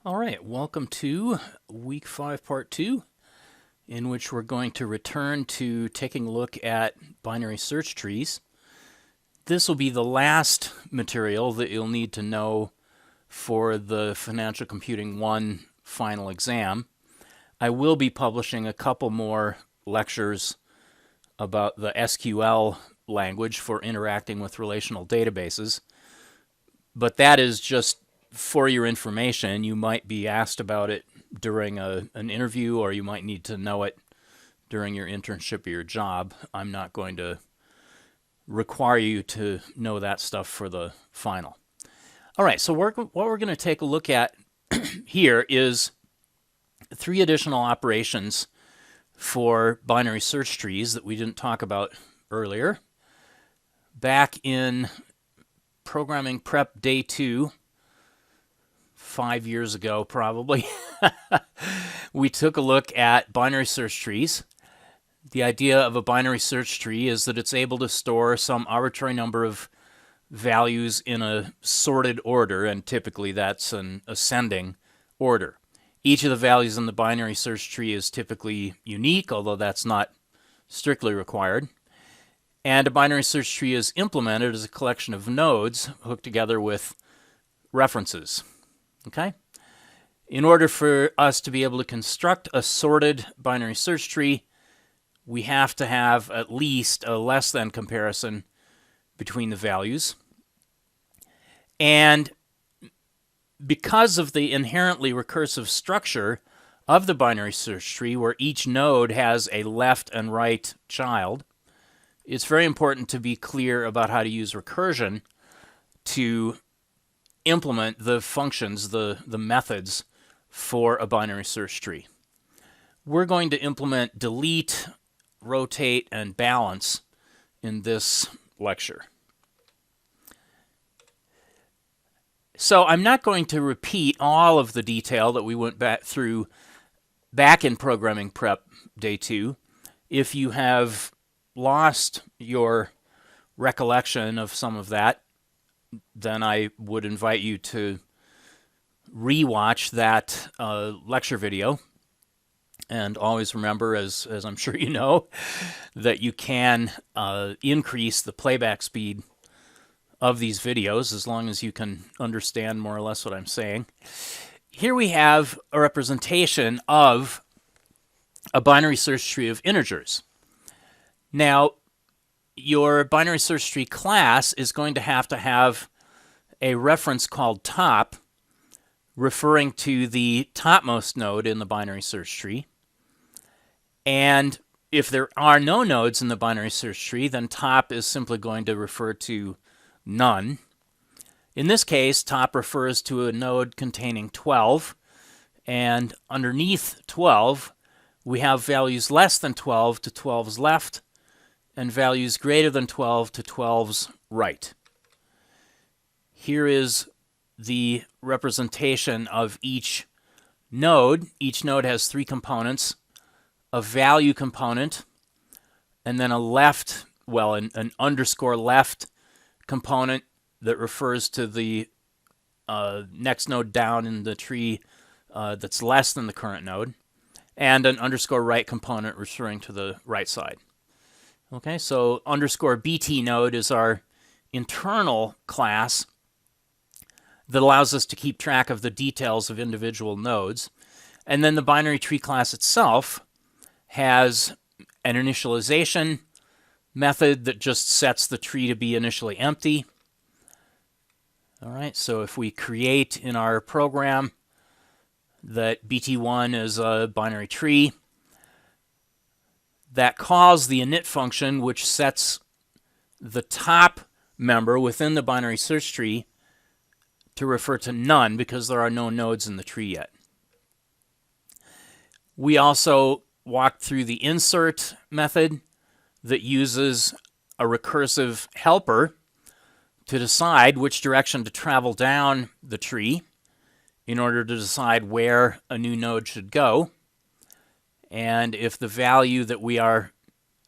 All right, welcome to week 5, part 2, in which we're going to return to taking a look at binary search trees. This will be the last material that you'll need to know for the Financial Computing 1 final exam. I will be publishing a couple more lectures about the SQL language for interacting with relational databases, but that is just for your information. You might be asked about it during an interview, or you might need to know it during your internship or your job. I'm not going to require you to know that stuff for the final. All right, so what we're going to take a look at here is 3 additional operations for binary search trees that we didn't talk about earlier. Back in Programming Prep Day 2, 5 years ago probably, we took a look at binary search trees. The idea of a binary search tree is that it's able to store some arbitrary number of values in a sorted order, and typically that's an ascending order. Each of the values in the binary search tree is typically unique, although that's not strictly required. And a binary search tree is implemented as a collection of nodes hooked together with references. Okay? In order for us to be able to construct a sorted binary search tree, we have to have at least a less than comparison between the values. And because of the inherently recursive structure of the binary search tree, where each node has a left and right child, it's very important to be clear about how to use recursion to implement the functions, the methods for a binary search tree. We're going to implement delete, rotate, and balance in this lecture. So I'm not going to repeat all of the detail that we went through back in Programming Prep Day 2. If you have lost your recollection of some of that, then I would invite you to rewatch that lecture video. And always remember, as I'm sure you know, that you can increase the playback speed of these videos as long as you can understand more or less what I'm saying. Here we have a representation of a binary search tree of integers. Now, your binary search tree class is going to have a reference called top, referring to the topmost node in the binary search tree. And if there are no nodes in the binary search tree, then top is simply going to refer to none. In this case, top refers to a node containing 12, and underneath 12, we have values less than 12 to 12's left, and values greater than 12 to 12's right. Here is the representation of each node. Each node has 3 components: a value component, and then an underscore left component that refers to the next node down in the tree that's less than the current node, and an underscore right component referring to the right side. Okay, so underscore BT node is our internal class that allows us to keep track of the details of individual nodes. And then the binary tree class itself has an initialization method that just sets the tree to be initially empty. All right, so if we create in our program that BT1 is a binary tree, that calls the init function, which sets the top member within the binary search tree to refer to none, because there are no nodes in the tree yet. We also walked through the insert method that uses a recursive helper to decide which direction to travel down the tree in order to decide where a new node should go. And if the value that we are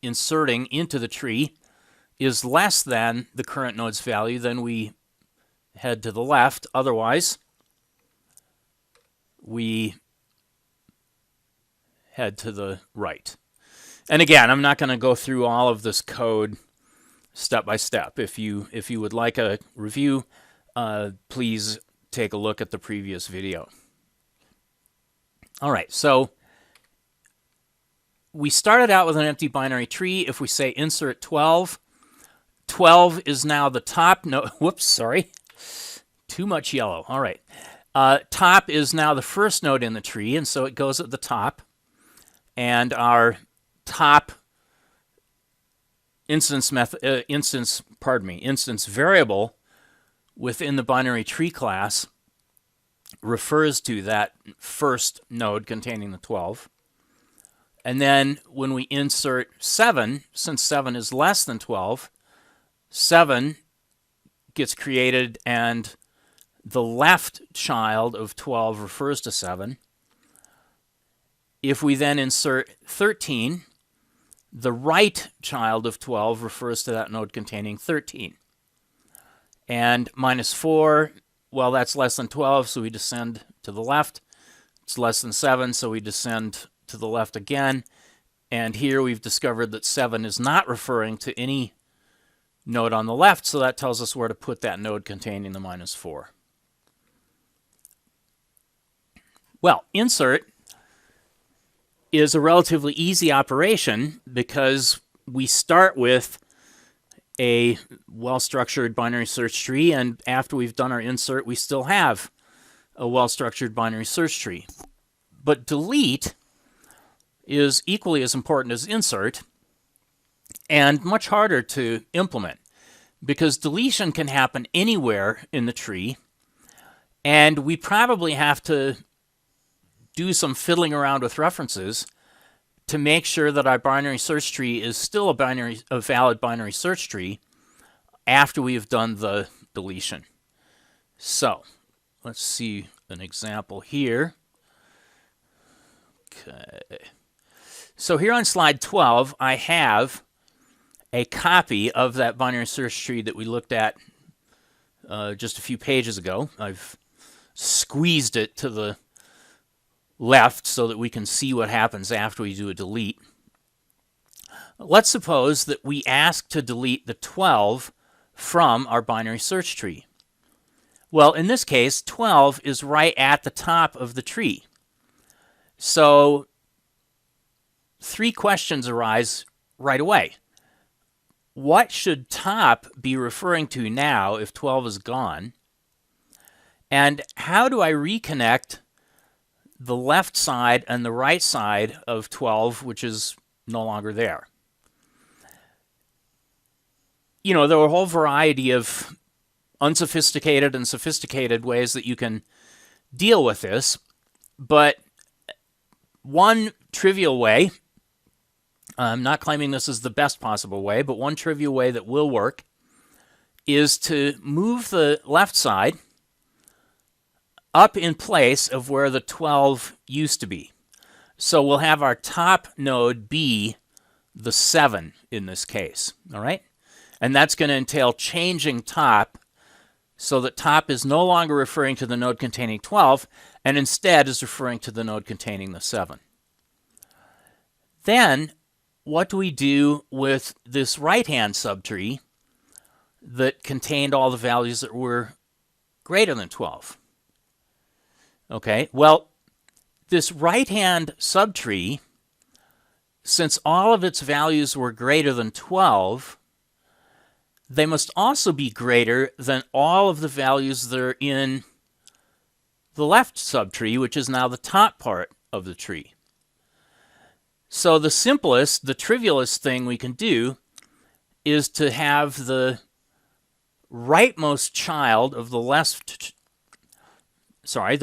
inserting into the tree is less than the current node's value, then we head to the left. Otherwise, we head to the right. And again, I'm not going to go through all of this code step by step. If you would like a review, please take a look at the previous video. All right, so we started out with an empty binary tree. If we say insert 12, 12 is now the top node. Whoops, sorry. Too much yellow. All right. Top is now the first node in the tree, and so it goes at the top. And our top instance variable within the binary tree class refers to that first node containing the 12. And then when we insert 7, since 7 is less than 12, 7 gets created and the left child of 12 refers to 7. If we then insert 13, the right child of 12 refers to that node containing 13. And minus 4, well, that's less than 12, so we descend to the left. It's less than 7, so we descend to the left again. And here we've discovered that 7 is not referring to any node on the left, so that tells us where to put that node containing the minus 4. Well, insert is a relatively easy operation because we start with a well-structured binary search tree, and after we've done our insert, we still have a well-structured binary search tree. But delete is equally as important as insert and much harder to implement because deletion can happen anywhere in the tree, and we probably have to do some fiddling around with references to make sure that our binary search tree is still a valid binary search tree after we have done the deletion. So let's see an example here. Okay. So here on slide 12, I have a copy of that binary search tree that we looked at just a few pages ago. I've squeezed it to the left so that we can see what happens after we do a delete. Let's suppose that we ask to delete the 12 from our binary search tree. Well, in this case, 12 is right at the top of the tree. So 3 questions arise right away. What should top be referring to now if 12 is gone? And how do I reconnect the left side and the right side of 12, which is no longer there? You know, there are a whole variety of unsophisticated and sophisticated ways that you can deal with this, but one trivial way, I'm not claiming this is the best possible way, but one trivial way that will work is to move the left side up in place of where the 12 used to be. So we'll have our top node be the 7 in this case, all right? And that's going to entail changing top so that top is no longer referring to the node containing 12 and instead is referring to the node containing the 7. Then what do we do with this right-hand subtree that contained all the values that were greater than 12? Okay, well, this right-hand subtree, since all of its values were greater than 12, they must also be greater than all of the values that are in the left subtree, which is now the top part of the tree. So the simplest, the trivialist thing we can do is to have the rightmost child of the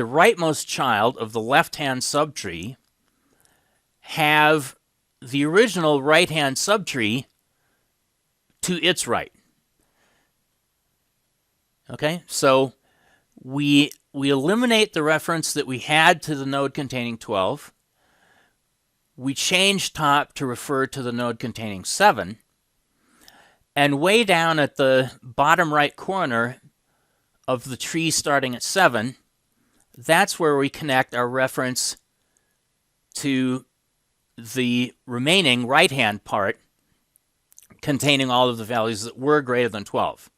rightmost child of the left-hand subtree have the original right-hand subtree to its right. Okay, so we eliminate the reference that we had to the node containing 12. We change top to refer to the node containing 7. And way down at the bottom right corner of the tree starting at 7, that's where we connect our reference to the remaining right-hand part containing all of the values that were greater than 12.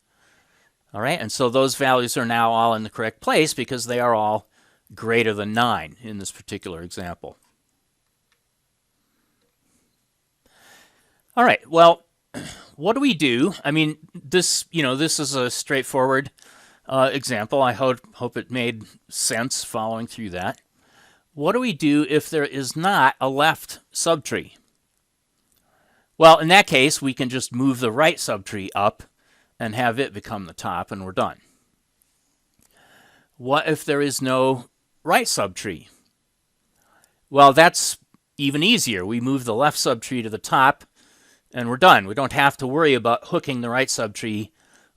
All right, and so those values are now all in the correct place because they are all greater than 9 in this particular example. All right, well, what do we do? I mean, this is a straightforward example. I hope it made sense following through that. What do we do if there is not a left subtree? Well, in that case, we can just move the right subtree up and have it become the top, and we're done. What if there is no right subtree? Well, that's even easier. We move the left subtree to the top, and we're done. We don't have to worry about hooking the right subtree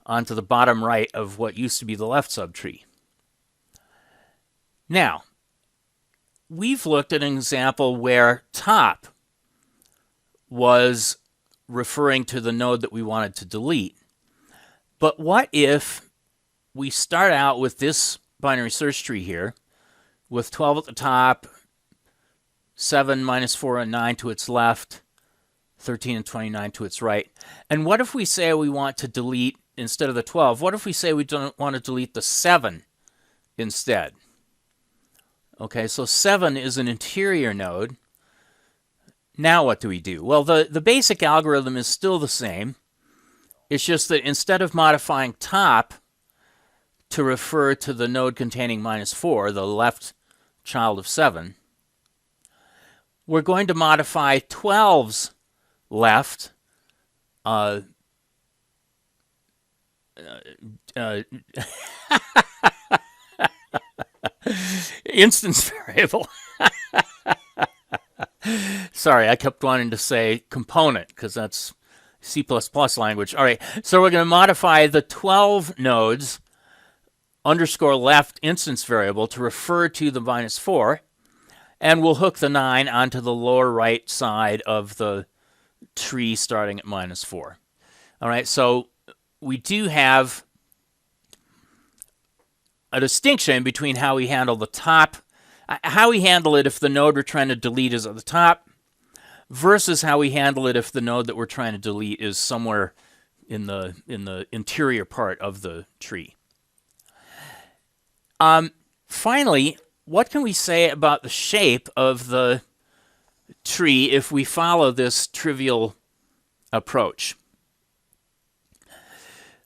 onto the bottom right of what used to be the left subtree. Now, we've looked at an example where top was referring to the node that we wanted to delete. But what if we start out with this binary search tree here with 12 at the top, 7 minus 4 and 9 to its left, 13 and 29 to its right. And what if we say we want to delete, instead of the 12, what if we say we don't want to delete the 7 instead? Okay, so 7 is an interior node. Now what do we do? Well, the basic algorithm is still the same. It's just that instead of modifying top to refer to the node containing -4, the left child of 7, we're going to modify 12's left instance variable. Sorry, I kept wanting to say component because that's C++ language. All right, so we're going to modify the 12 nodes underscore left instance variable to refer to the -4, and we'll hook the 9 onto the lower right side of the tree starting at -4. All right, so we do have a distinction between how we handle the top, how we handle it if the node we're trying to delete is at the top, versus how we handle it if the node that we're trying to delete is somewhere in the interior part of the tree. Finally, what can we say about the shape of the tree if we follow this trivial approach?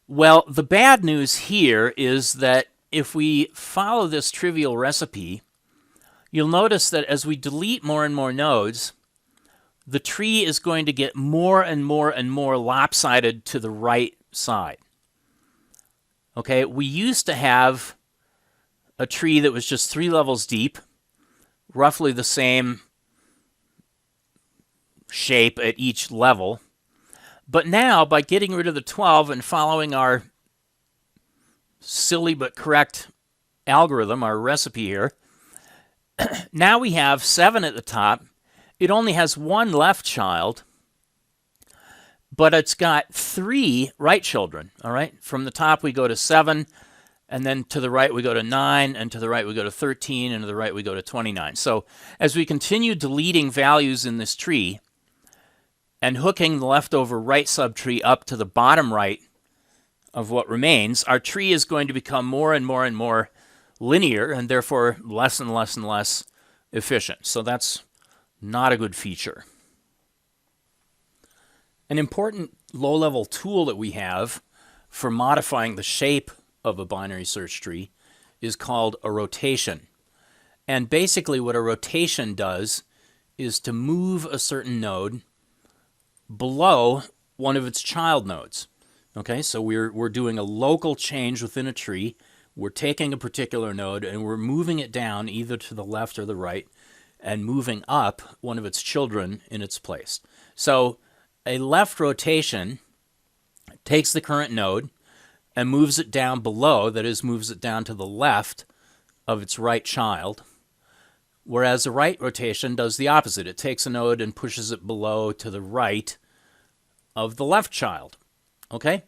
Well, the bad news here is that if we follow this trivial recipe, you'll notice that as we delete more and more nodes, the tree is going to get more and more and more lopsided to the right side. Okay, we used to have a tree that was just 3 levels deep, roughly the same shape at each level. But now, by getting rid of the 12 and following our silly but correct algorithm, our recipe here, now we have 7 at the top. It only has 1 left child, but it's got 3 right children, all right? From the top, we go to 7, and then to the right, we go to 9, and to the right, we go to 13, and to the right, we go to 29. So as we continue deleting values in this tree and hooking the leftover right subtree up to the bottom right of what remains, our tree is going to become more and more and more linear, and therefore less and less and less efficient. So that's not a good feature. An important low-level tool that we have for modifying the shape of a binary search tree is called a rotation. And basically what a rotation does is to move a certain node below one of its child nodes. Okay, so we're doing a local change within a tree. We're taking a particular node and we're moving it down either to the left or the right and moving up one of its children in its place. So a left rotation takes the current node and moves it down below, that is, moves it down to the left of its right child, whereas a right rotation does the opposite. It takes a node and pushes it below to the right of the left child. Okay?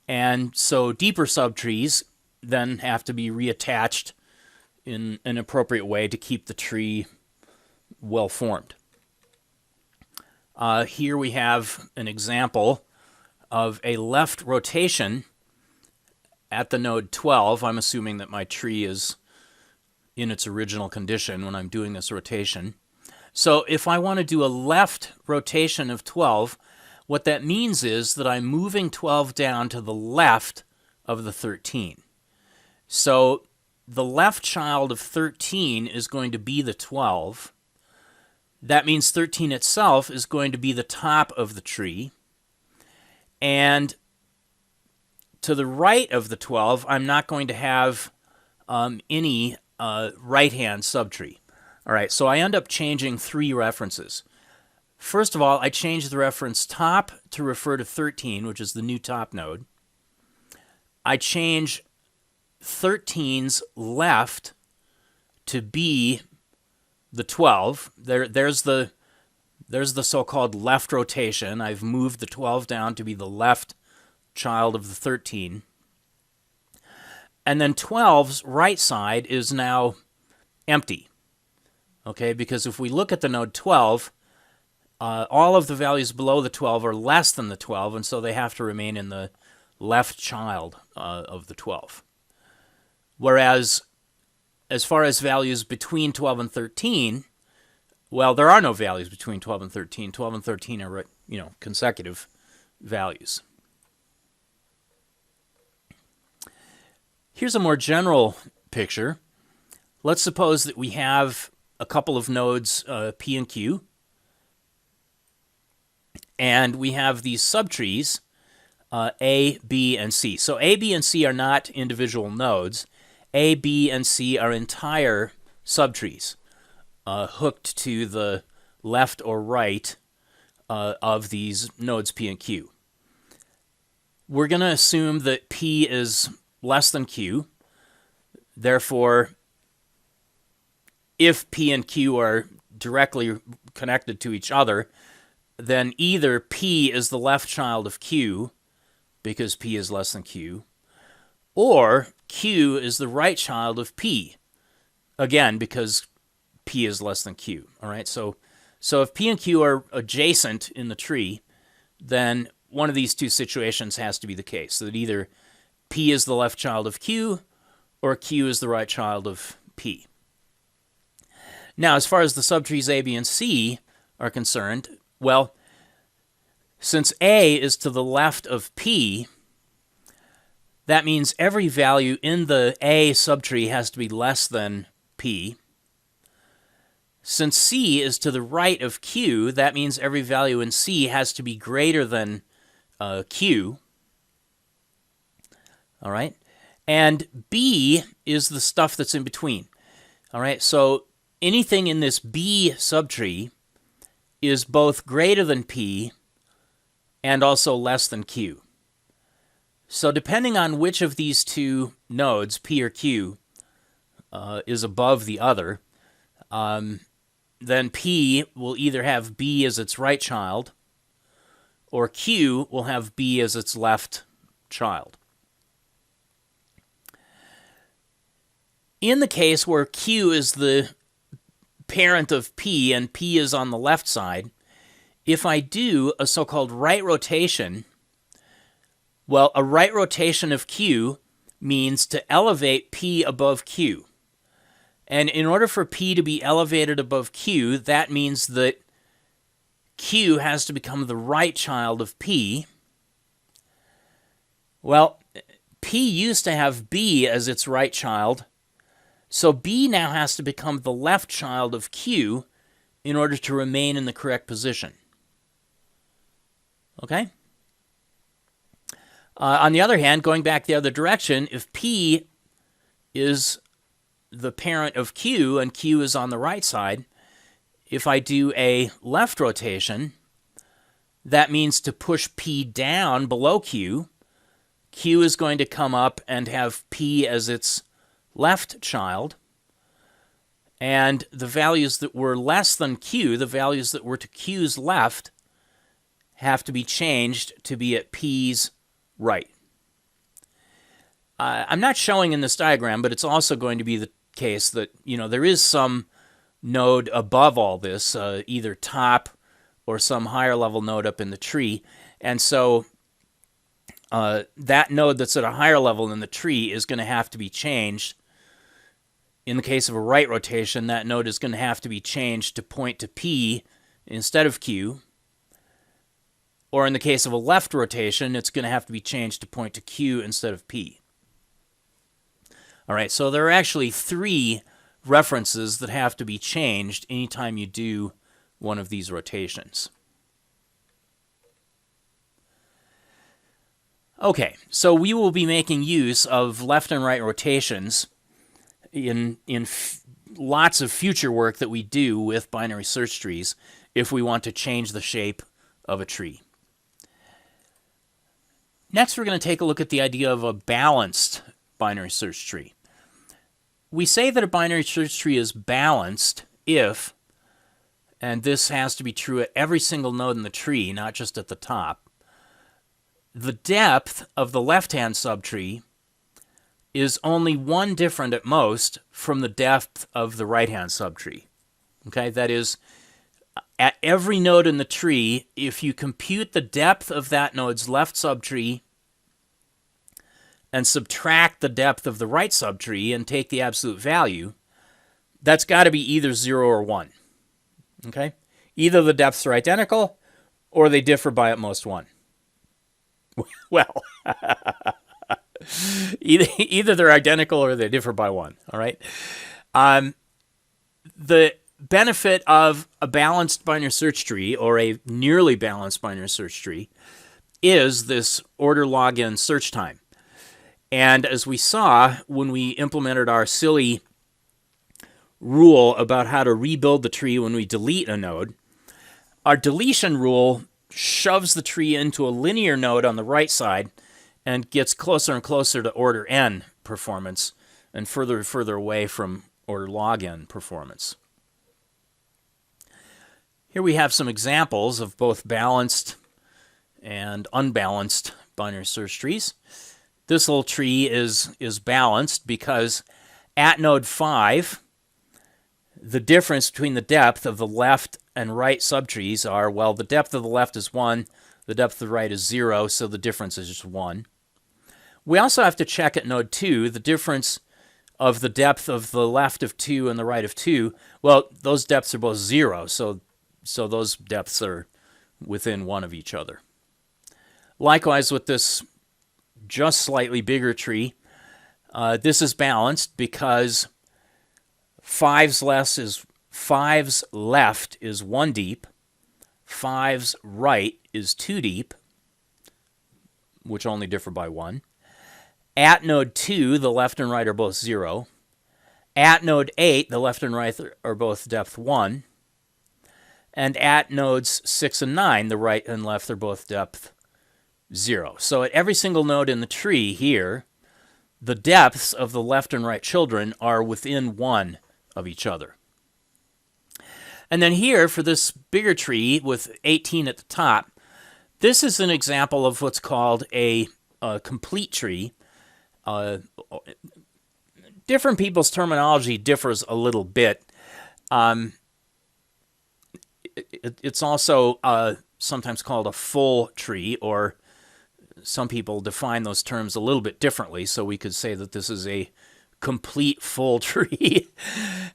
And so deeper subtrees then have to be reattached in an appropriate way to keep the tree well formed. Here we have an example of a left rotation at the node 12. I'm assuming that my tree is in its original condition when I'm doing this rotation. So if I want to do a left rotation of 12, what that means is that I'm moving 12 down to the left of the 13. So the left child of 13 is going to be the 12. That means 13 itself is going to be the top of the tree. And to the right of the 12, I'm not going to have any right-hand subtree. All right, so I end up changing 3 references. First of all, I change the reference top to refer to 13, which is the new top node. I change 13's left to be the 12. There's the so-called left rotation. I've moved the 12 down to be the left child of the 13. And then 12's right side is now empty. Okay, because if we look at the node 12, all of the values below the 12 are less than the 12, and so they have to remain in the left child of the 12. Whereas, as far as values between 12 and 13, well, there are no values between 12 and 13. 12 and 13 are, consecutive values. Here's a more general picture. Let's suppose that we have a couple of nodes, P and Q, and we have these subtrees, A, B, and C. So A, B, and C are not individual nodes. A, B, and C are entire subtrees hooked to the left or right of these nodes P and Q. We're going to assume that P is less than Q. Therefore, if P and Q are directly connected to each other, then either P is the left child of Q, because P is less than Q, or Q is the right child of P, again, because P is less than Q. All right, so if P and Q are adjacent in the tree, then one of these two situations has to be the case, so that either P is the left child of Q, or Q is the right child of P. Now, as far as the subtrees A, B, and C are concerned, well, since A is to the left of P, that means every value in the A subtree has to be less than P. Since C is to the right of Q, that means every value in C has to be greater than Q. All right? And B is the stuff that's in between. All right? So anything in this B subtree is both greater than P and also less than Q. So depending on which of these two nodes, P or Q, is above the other, then P will either have B as its right child, or Q will have B as its left child. In the case where Q is the parent of P and P is on the left side, if I do a so-called right rotation, well, a right rotation of Q means to elevate P above Q. And in order for P to be elevated above Q, that means that Q has to become the right child of P. Well, P used to have B as its right child, so B now has to become the left child of Q in order to remain in the correct position. Okay? On the other hand, going back the other direction, if P is the parent of Q and Q is on the right side, if I do a left rotation, that means to push P down below Q. Q is going to come up and have P as its left child, and the values that were less than Q, the values that were to Q's left, have to be changed to be at P's right. I'm not showing in this diagram, but it's also going to be case that, there is some node above all this, either top or some higher level node up in the tree. And so that node that's at a higher level in the tree is going to have to be changed. In the case of a right rotation, that node is going to have to be changed to point to P instead of Q. Or in the case of a left rotation, it's going to have to be changed to point to Q instead of P. All right, so there are actually 3 references that have to be changed anytime you do one of these rotations. Okay, so we will be making use of left and right rotations in lots of future work that we do with binary search trees if we want to change the shape of a tree. Next, we're going to take a look at the idea of a balanced binary search tree. We say that a binary search tree is balanced if, and this has to be true at every single node in the tree, not just at the top, the depth of the left-hand subtree is only 1 different at most from the depth of the right-hand subtree. Okay, that is, at every node in the tree, if you compute the depth of that node's left subtree and subtract the depth of the right subtree and take the absolute value, that's got to be either 0 or 1. Okay? Either the depths are identical or they differ by at most 1. Well, either they're identical or they differ by 1. All right? The benefit of a balanced binary search tree, or a nearly balanced binary search tree, is this order log n search time. And as we saw when we implemented our silly rule about how to rebuild the tree when we delete a node, our deletion rule shoves the tree into a linear node on the right side and gets closer and closer to order n performance and further and further away from order log n performance. Here we have some examples of both balanced and unbalanced binary search trees. This little tree is balanced because at node 5, the difference between the depth of the left and right subtrees are, well, the depth of the left is 1, the depth of the right is 0, so the difference is just 1. We also have to check at node 2 the difference of the depth of the left of 2 and the right of 2. Well, those depths are both 0, so those depths are within 1 of each other. Likewise with this just slightly bigger tree, this is balanced because 5's left is 1 deep, 5's right is 2 deep, which only differ by 1. At node 2, the left and right are both 0. At node 8, the left and right are both depth 1. And at nodes 6 and 9, the right and left are both depth 0. So at every single node in the tree here, the depths of the left and right children are within 1 of each other. And then here, for this bigger tree with 18 at the top, this is an example of what's called a complete tree. Different people's terminology differs a little bit. It's also sometimes called a full tree, or some people define those terms a little bit differently, so we could say that this is a complete full tree.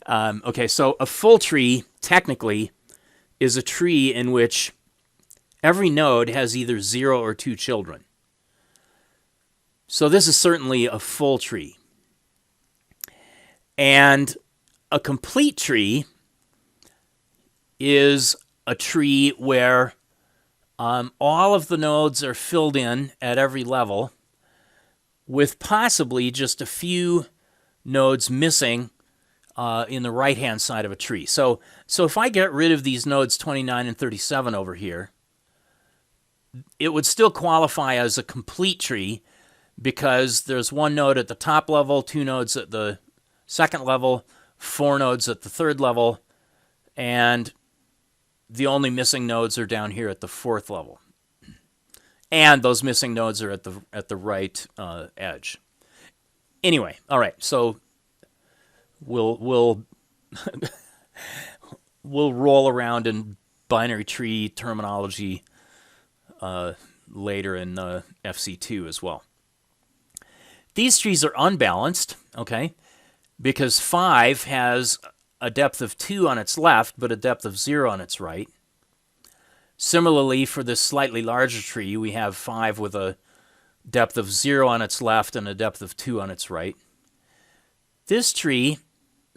Okay, so a full tree, technically, is a tree in which every node has either 0 or 2 children. So this is certainly a full tree. And a complete tree is a tree where all of the nodes are filled in at every level, with possibly just a few nodes missing in the right-hand side of a tree. So if I get rid of these nodes 29 and 37 over here, it would still qualify as a complete tree because there's 1 node at the top level, 2 nodes at the second level, 4 nodes at the third level, and the only missing nodes are down here at the 4th level. And those missing nodes are at the right edge. Anyway, all right, so we'll we'll roll around in binary tree terminology later in FC2 as well. These trees are unbalanced, okay, because 5 has a depth of 2 on its left, but a depth of 0 on its right. Similarly, for this slightly larger tree, we have 5 with a depth of 0 on its left and a depth of 2 on its right. This tree,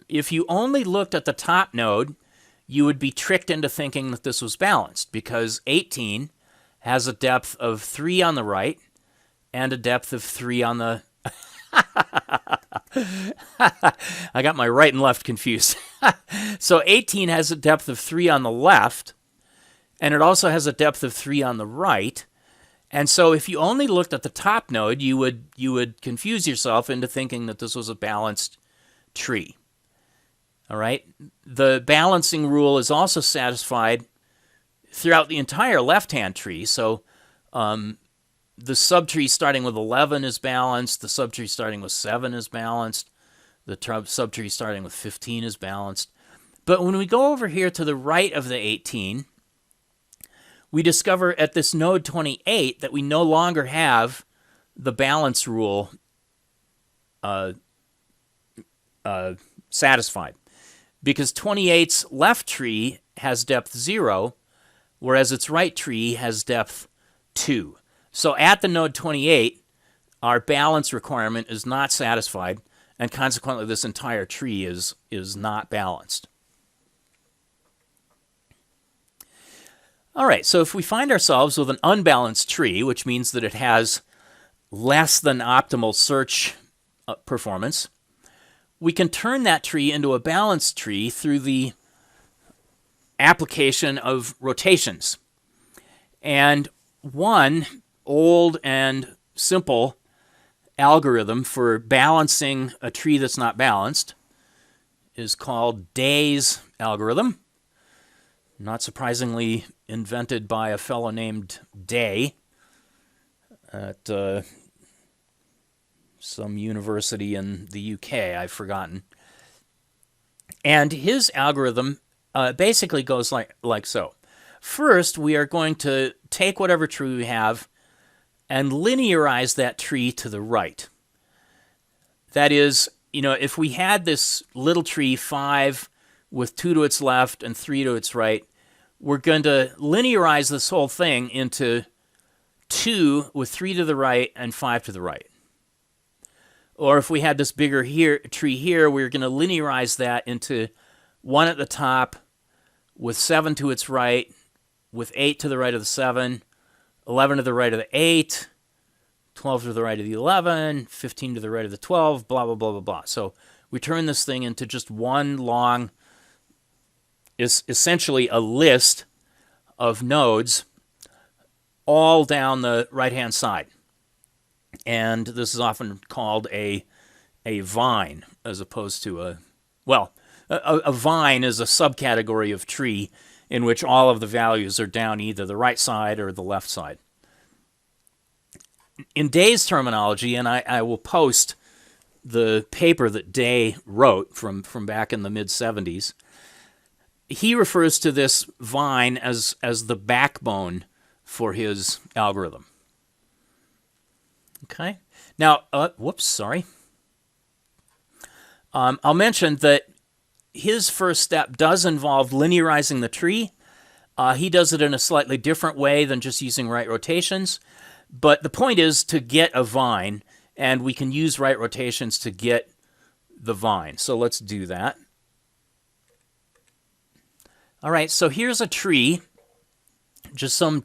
if you only looked at the top node, you would be tricked into thinking that this was balanced, because 18 has a depth of 3 on the right and a depth of 3 on the... I got my right and left confused. So 18 has a depth of 3 on the left, and it also has a depth of 3 on the right. And so if you only looked at the top node, you would confuse yourself into thinking that this was a balanced tree. All right? The balancing rule is also satisfied throughout the entire left-hand tree. So the subtree starting with 11 is balanced. The subtree starting with 7 is balanced. The subtree starting with 15 is balanced. But when we go over here to the right of the 18, we discover at this node 28 that we no longer have the balance rule satisfied, because 28's left tree has depth 0, whereas its right tree has depth 2. So at the node 28, our balance requirement is not satisfied, and consequently this entire tree is not balanced. All right, so if we find ourselves with an unbalanced tree, which means that it has less than optimal search performance, we can turn that tree into a balanced tree through the application of rotations. And one old and simple algorithm for balancing a tree that's not balanced is called Day's algorithm. Not surprisingly, invented by a fellow named Day at some university in the UK, I've forgotten. And his algorithm basically goes like so. First, we are going to take whatever tree we have and linearize that tree to the right. That is, if we had this little tree 5 with 2 to its left and 3 to its right, we're going to linearize this whole thing into 2 with 3 to the right and 5 to the right. Or if we had this bigger tree here, we're going to linearize that into 1 at the top with 7 to its right, with 8 to the right of the 7, 11 to the right of the 8, 12 to the right of the 11, 15 to the right of the 12, blah, blah, blah, blah, blah. So we turn this thing into just one long, is essentially a list of nodes all down the right-hand side. And this is often called a vine as opposed to a vine is a subcategory of tree in which all of the values are down either the right side or the left side. In Day's terminology, and I will post the paper that Day wrote from back in the mid-70s, he refers to this vine as the backbone for his algorithm. Okay. Now, sorry. I'll mention that his first step does involve linearizing the tree. He does it in a slightly different way than just using right rotations. But the point is to get a vine, and we can use right rotations to get the vine. So let's do that. All right, so here's a tree, just some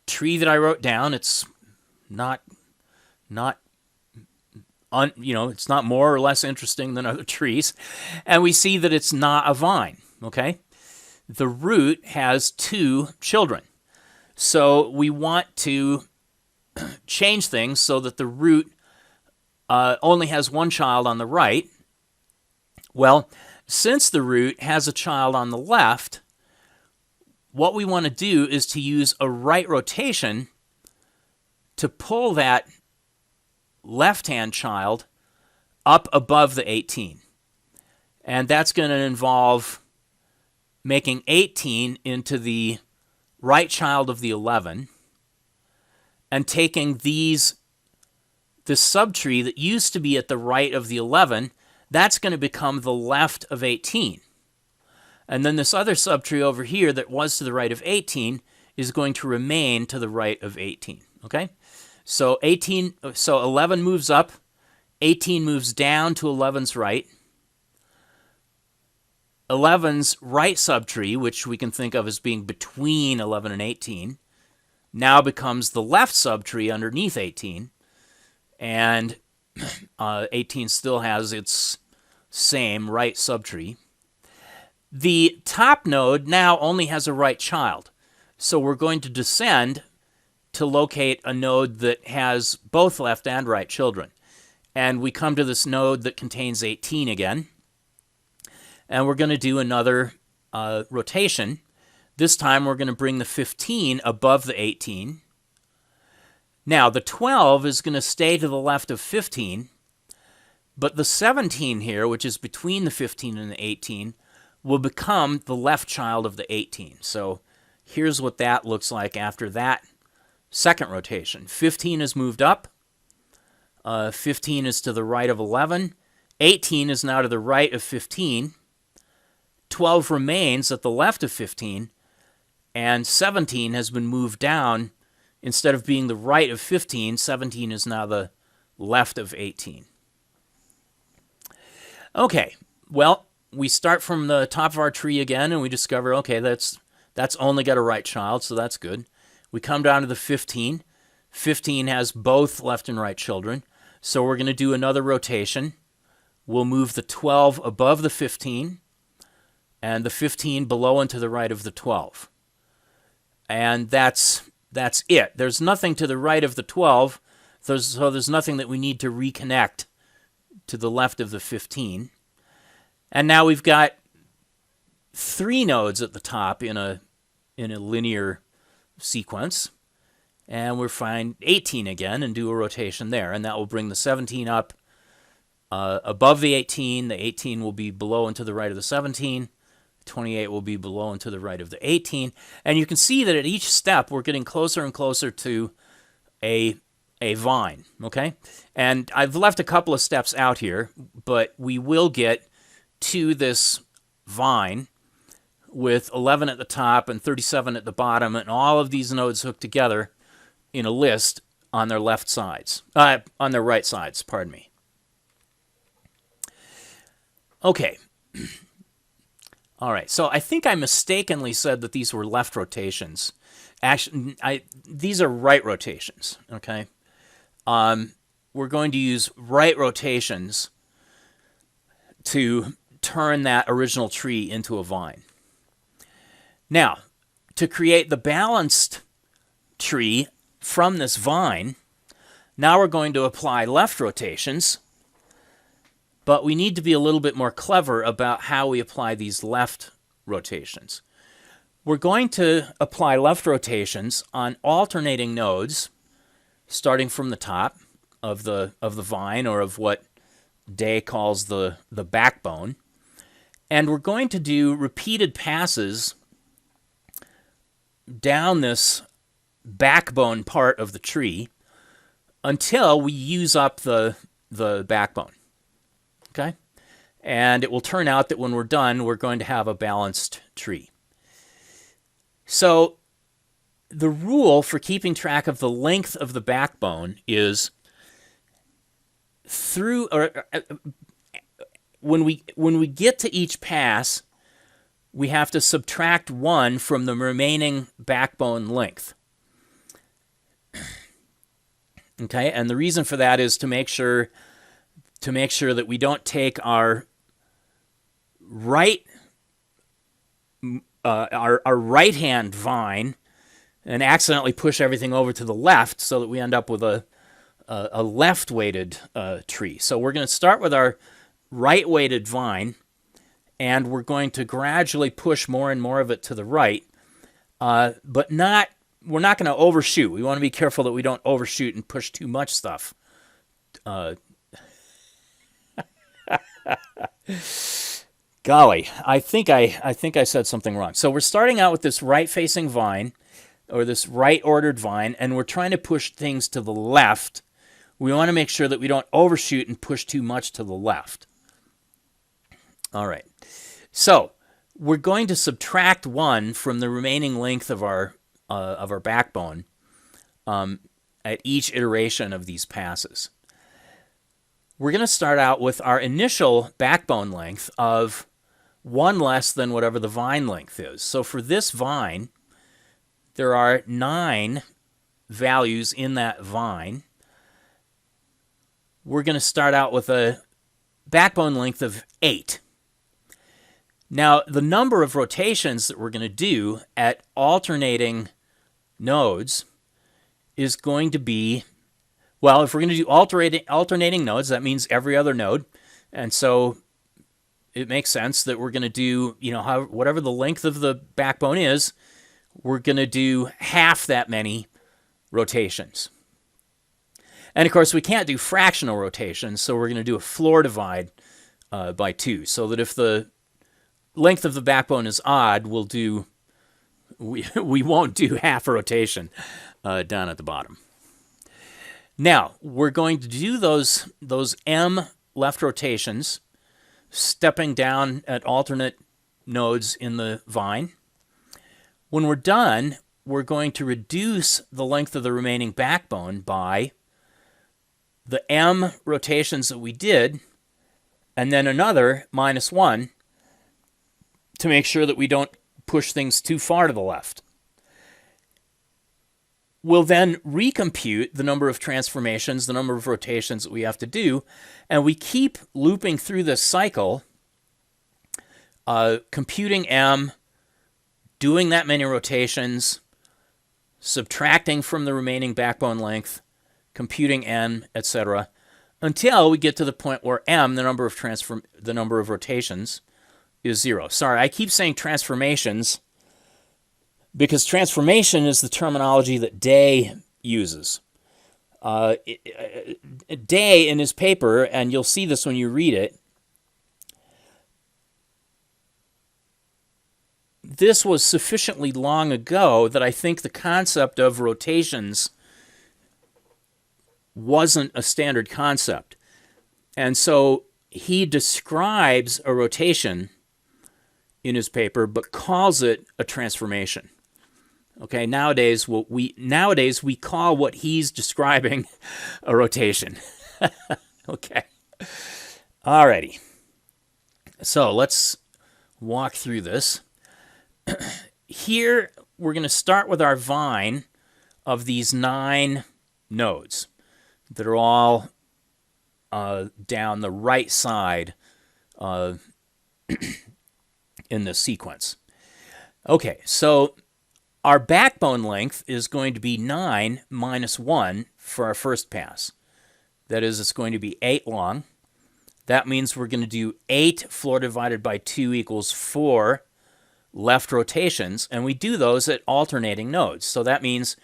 tree that I wrote down. It's not it's not more or less interesting than other trees. And we see that it's not a vine, okay? The root has 2 children. So we want to change things so that the root only has 1 child on the right. Well, since the root has a child on the left, what we want to do is to use a right rotation to pull that left-hand child up above the 18. And that's going to involve making 18 into the right child of the 11 and taking this subtree that used to be at the right of the 11, that's going to become the left of 18. And then this other subtree over here that was to the right of 18 is going to remain to the right of 18. Okay? So 11 moves up, 18 moves down to 11's right. 11's right subtree, which we can think of as being between 11 and 18, now becomes the left subtree underneath 18, and 18 still has its same right subtree. The top node now only has a right child, so we're going to descend to locate a node that has both left and right children. And we come to this node that contains 18 again. And we're going to do another rotation. This time we're going to bring the 15 above the 18. Now the 12 is going to stay to the left of 15, but the 17 here, which is between the 15 and the 18, will become the left child of the 18. So here's what that looks like after that second rotation. 15 is moved up. 15 is to the right of 11. 18 is now to the right of 15. 12 remains at the left of 15, and 17 has been moved down. Instead of being the right of 15, 17 is now the left of 18. Okay, well, we start from the top of our tree again, and we discover, okay, that's only got a right child, so that's good. We come down to the 15. 15 has both left and right children, so we're going to do another rotation. We'll move the 12 above the 15, and the 15 below and to the right of the 12. And that's it. There's nothing to the right of the 12, so there's nothing that we need to reconnect to the left of the 15. And now we've got 3 nodes at the top in a linear sequence. And we'll find 18 again and do a rotation there. And that will bring the 17 up above the 18. The 18 will be below and to the right of the 17. 28 will be below and to the right of the 18. And you can see that at each step, we're getting closer and closer to a vine, okay? And I've left a couple of steps out here, but we will get to this vine with 11 at the top and 37 at the bottom, and all of these nodes hooked together in a list on their left sides, on their right sides, pardon me. Okay. All right, so I think I mistakenly said that these were left rotations. Actually, these are right rotations, okay? We're going to use right rotations to turn that original tree into a vine. Now, to create the balanced tree from this vine, now we're going to apply left rotations. But we need to be a little bit more clever about how we apply these left rotations. We're going to apply left rotations on alternating nodes, starting from the top of the vine, or of what Day calls the backbone. And we're going to do repeated passes down this backbone part of the tree until we use up the backbone. Okay? And it will turn out that when we're done, we're going to have a balanced tree. So the rule for keeping track of the length of the backbone is when we get to each pass, we have to subtract 1 from the remaining backbone length. Okay? And the reason for that is to make sure that we don't take our right-hand vine and accidentally push everything over to the left, so that we end up with a left-weighted tree. So we're going to start with our right-weighted vine, and we're going to gradually push more and more of it to the right, but we're not going to overshoot. We want to be careful that we don't overshoot and push too much stuff. Golly, I think I said something wrong. So we're starting out with this right-facing vine, or this right-ordered vine, and we're trying to push things to the left. We want to make sure that we don't overshoot and push too much to the left. All right. So we're going to subtract 1 from the remaining length of our backbone at each iteration of these passes. We're going to start out with our initial backbone length of 1 less than whatever the vine length is. So for this vine, there are 9 values in that vine. We're going to start out with a backbone length of 8. Now, the number of rotations that we're going to do at alternating nodes is going to be, well, if we're going to do alternating nodes, that means every other node. And so it makes sense that we're going to do, whatever the length of the backbone is, we're going to do half that many rotations. And of course, we can't do fractional rotations, so we're going to do a floor divide by 2, so that if the length of the backbone is odd, we won't do half a rotation down at the bottom. Now, we're going to do those M left rotations, stepping down at alternate nodes in the vine. When we're done, we're going to reduce the length of the remaining backbone by the M rotations that we did, and then another -1 to make sure that we don't push things too far to the left. We'll then recompute the number of transformations, the number of rotations that we have to do, and we keep looping through this cycle, computing M, doing that many rotations, subtracting from the remaining backbone length, computing N, etc., until we get to the point where M, the number of rotations, is 0. Sorry, I keep saying transformations because transformation is the terminology that Day uses. Day, in his paper, and you'll see this when you read it, this was sufficiently long ago that I think the concept of rotations wasn't a standard concept. And so he describes a rotation in his paper, but calls it a transformation. Okay, nowadays we call what he's describing a rotation. Okay. Alrighty. So let's walk through this. Here we're going to start with our vine of these 9 nodes that are all down the right side in this sequence. Okay, so our backbone length is going to be 9 minus 1 for our first pass. That is, it's going to be 8 long. That means we're going to do 8 floor divided by 2 equals 4 left rotations, and we do those at alternating nodes. So that means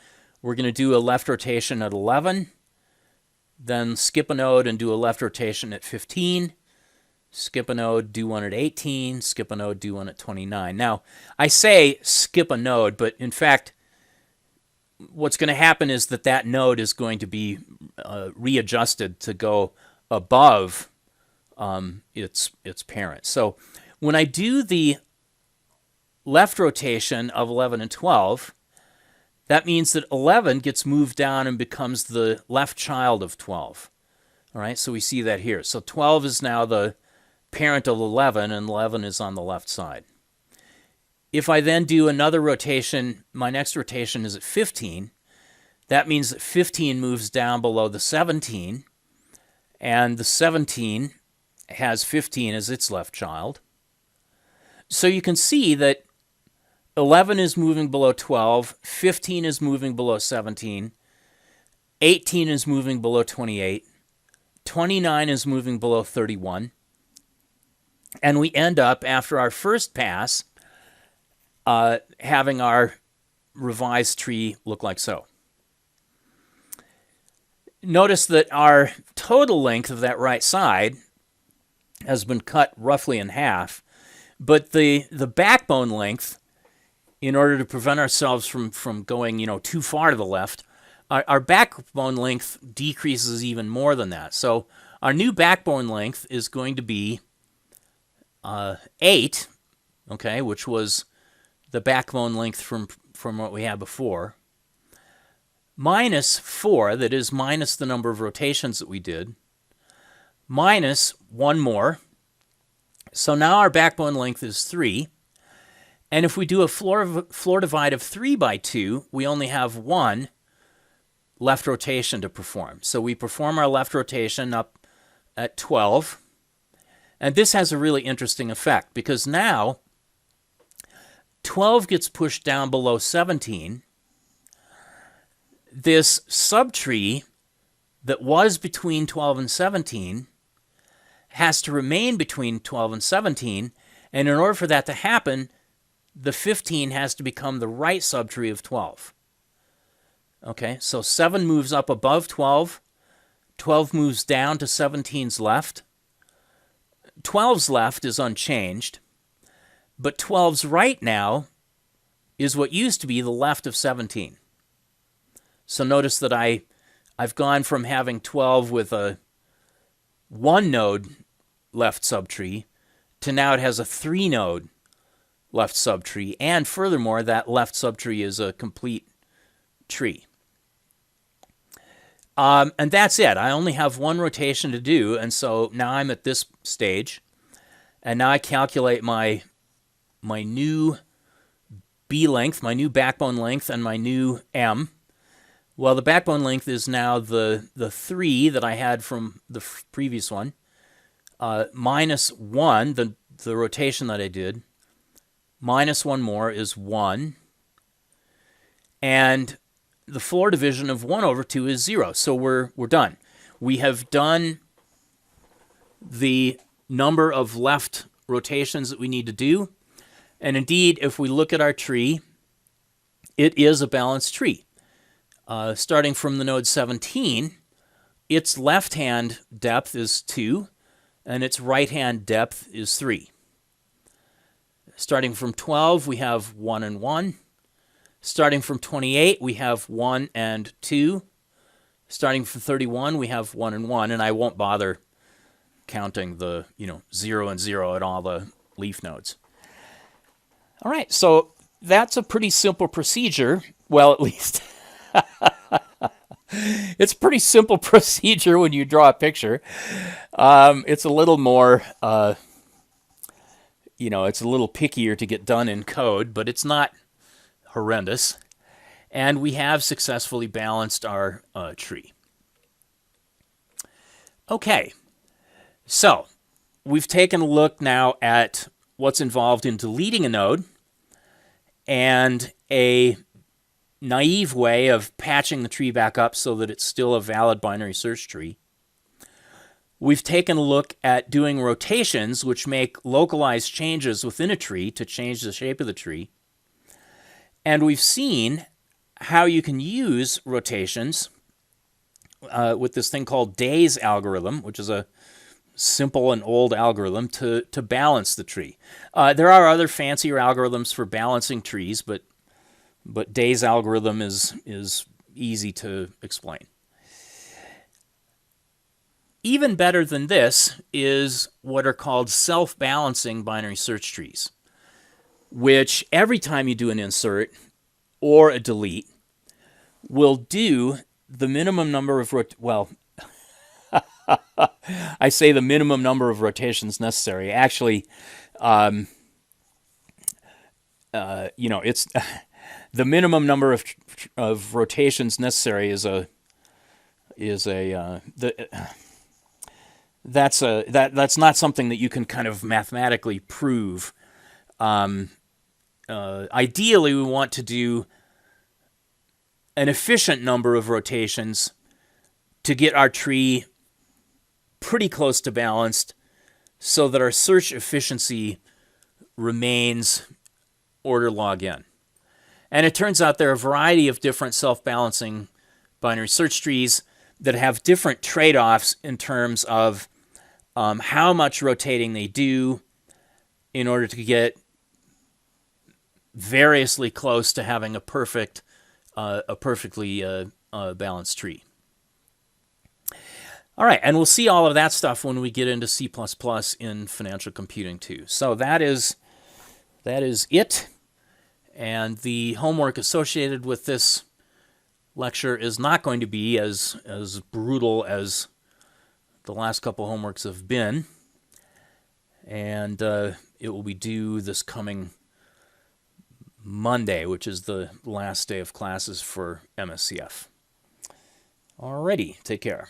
we're going to do a left rotation at 11, then skip a node and do a left rotation at 15, skip a node, do one at 18, skip a node, do one at 29. Now, I say skip a node, but in fact, what's going to happen is that node is going to be readjusted to go above its parent. So when I do the left rotation of 11 and 12, that means that 11 gets moved down and becomes the left child of 12. All right, so we see that here. So 12 is now the parent of 11, and 11 is on the left side. If I then do another rotation, my next rotation is at 15. That means that 15 moves down below the 17, and the 17 has 15 as its left child. So you can see that 11 is moving below 12, 15 is moving below 17, 18 is moving below 28, 29 is moving below 31, and we end up, after our first pass, having our revised tree look like so. Notice that our total length of that right side has been cut roughly in half, But the backbone length, in order to prevent ourselves from going, too far to the left, our backbone length decreases even more than that. So our new backbone length is going to be 8, okay, which was the backbone length from what we had before, minus 4, that is minus the number of rotations that we did, minus 1 more. So now our backbone length is 3. And if we do a floor divide of 3 by 2, we only have 1 left rotation to perform. So we perform our left rotation up at 12. And this has a really interesting effect because now 12 gets pushed down below 17. This subtree that was between 12 and 17 has to remain between 12 and 17. And in order for that to happen, the 15 has to become the right subtree of 12. Okay, so 7 moves up above 12. 12 moves down to 17's left. 12's left is unchanged. But 12's right now is what used to be the left of 17. So notice that I've gone from having 12 with a 1-node left subtree to now it has a 3-node left subtree. And furthermore, that left subtree is a complete tree. And that's it. I only have 1 rotation to do, and so now I'm at this stage. And now I calculate my new B length, my new backbone length, and my new M. Well, the backbone length is now the 3 that I had from the previous one, minus 1, the rotation that I did, minus 1 more is 1, and the floor division of 1 over 2 is 0. So we're done. We have done the number of left rotations that we need to do. And indeed, if we look at our tree, it is a balanced tree. Starting from the node 17, its left-hand depth is 2, and its right-hand depth is 3. Starting from 12, we have 1 and 1. Starting from 28, we have 1 and 2. Starting from 31, we have 1 and 1, and I won't bother counting the 0 and 0 at all the leaf nodes. All right, so that's a pretty simple procedure. Well, at least it's a pretty simple procedure when you draw a picture. It's a little more, it's a little pickier to get done in code, but it's not horrendous. And we have successfully balanced our tree. Okay, so we've taken a look now at what's involved in deleting a node and a naive way of patching the tree back up so that it's still a valid binary search tree. We've taken a look at doing rotations, which make localized changes within a tree to change the shape of the tree. And we've seen how you can use rotations with this thing called Day's algorithm, which is a simple and old algorithm to balance the tree. There are other fancier algorithms for balancing trees, but Day's algorithm is easy to explain. Even better than this is what are called self-balancing binary search trees, which every time you do an insert or a delete will do the minimum number of I say the minimum number of rotations necessary. Actually, it's the minimum number of rotations necessary that's not something that you can kind of mathematically prove. Ideally, we want to do an efficient number of rotations to get our tree pretty close to balanced so that our search efficiency remains order log n. And it turns out there are a variety of different self-balancing binary search trees that have different trade-offs in terms of how much rotating they do, in order to get variously close to having a perfectly balanced tree. All right, and we'll see all of that stuff when we get into C++ in financial computing too. So that is it. And the homework associated with this lecture is not going to be as brutal as the last couple homeworks have been. And it will be due this coming Monday, which is the last day of classes for MSCF. Alrighty, take care.